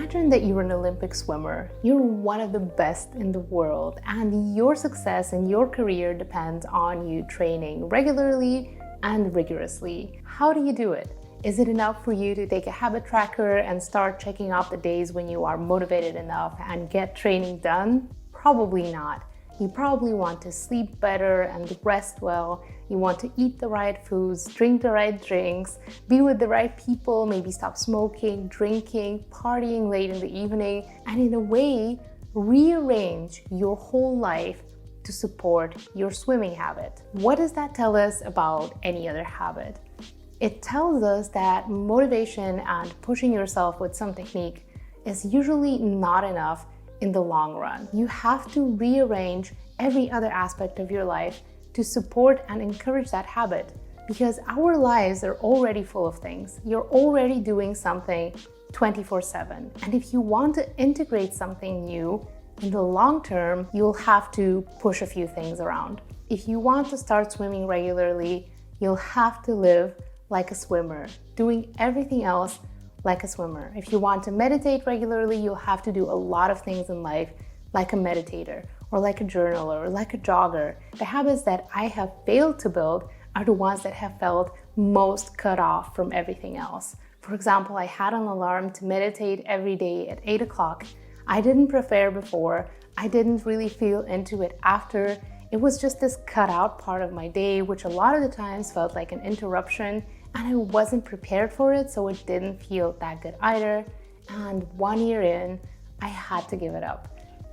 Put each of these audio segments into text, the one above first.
Imagine that you're an Olympic swimmer. You're one of the best in the world, and your success in your career depends on you training regularly and rigorously. How do you do it? Is it enough for you to take a habit tracker and start checking off the days when you are motivated enough and get training done? Probably not. You probably want to sleep better and rest well. You want to eat the right foods, drink the right drinks, be with the right people, maybe stop smoking, drinking, partying late in the evening, and in a way, rearrange your whole life to support your swimming habit. What does that tell us about any other habit? It tells us that motivation and pushing yourself with some technique is usually not enough in the long run. You have to rearrange every other aspect of your life to support and encourage that habit, because our lives are already full of things. You're already doing something 24/7. And if you want to integrate something new in the long term, you'll have to push a few things around. If you want to start swimming regularly, you'll have to live like a swimmer, doing everything else like a swimmer. If you want to meditate regularly, you'll have to do a lot of things in life like a meditator or like a journaler or like a jogger. The habits that I have failed to build are the ones that have felt most cut off from everything else. For example, I had an alarm to meditate every day at 8 o'clock. I didn't prepare before. I didn't really feel into it after. It was just this cut out part of my day, which a lot of the times felt like an interruption, and I wasn't prepared for it, so it didn't feel that good either. And 1 year in, I had to give it up.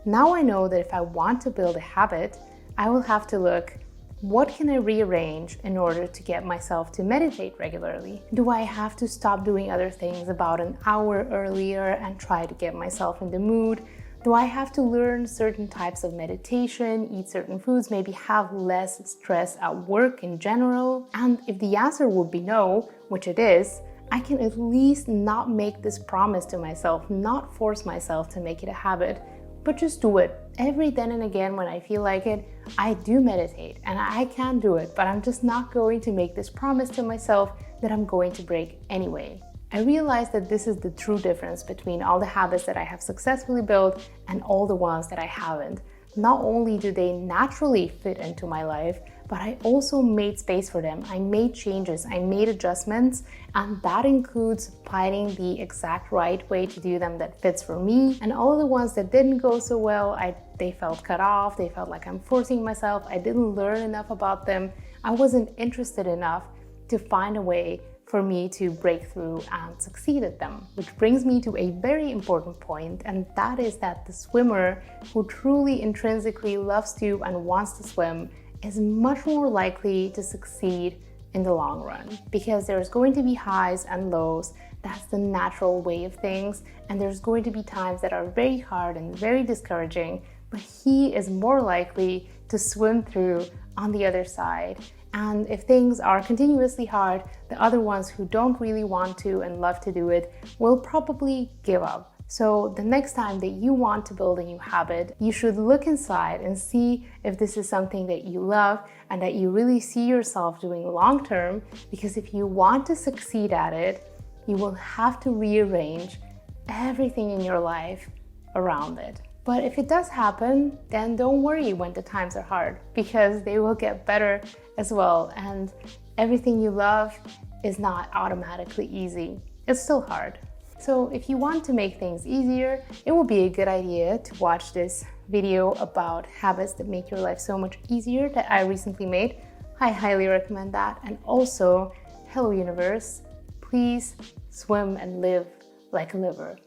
Now I know that if I want to build a habit, I will have to look, what can I rearrange in order to get myself to meditate regularly? Do I have to stop doing other things about an hour earlier and try to get myself in the mood? Do I have to learn certain types of meditation, eat certain foods, maybe have less stress at work in general? And if the answer would be no, which it is, I can at least not make this promise to myself, not force myself to make it a habit, but just do it. Every then and again when I feel like it, I do meditate and I can do it, but I'm just not going to make this promise to myself that I'm going to break anyway. I realized that this is the true difference between all the habits that I have successfully built and all the ones that I haven't. Not only do they naturally fit into my life, but I also made space for them. I made changes, I made adjustments, and that includes finding the exact right way to do them that fits for me. And all the ones that didn't go so well, they felt cut off, they felt like I'm forcing myself, I didn't learn enough about them, I wasn't interested enough to find a way for me to break through and succeed at them. Which brings me to a very important point, and that is that the swimmer who truly intrinsically loves to and wants to swim is much more likely to succeed in the long run, because there's going to be highs and lows. That's the natural way of things, and there's going to be times that are very hard and very discouraging, but he is more likely to swim through on the other side. And if things are continuously hard, the other ones who don't really want to and love to do it will probably give up. So the next time that you want to build a new habit, you should look inside and see if this is something that you love and that you really see yourself doing long term, because if you want to succeed at it, you will have to rearrange everything in your life around it. But if it does happen, then don't worry when the times are hard, because they will get better as well. And everything you love is not automatically easy. It's still hard. So if you want to make things easier, it will be a good idea to watch this video about habits that make your life so much easier that I recently made. I highly recommend that. And also, hello universe, please swim and live like a liver.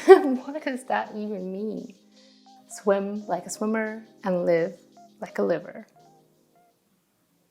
What does that even mean? Swim like a swimmer and live like a liver.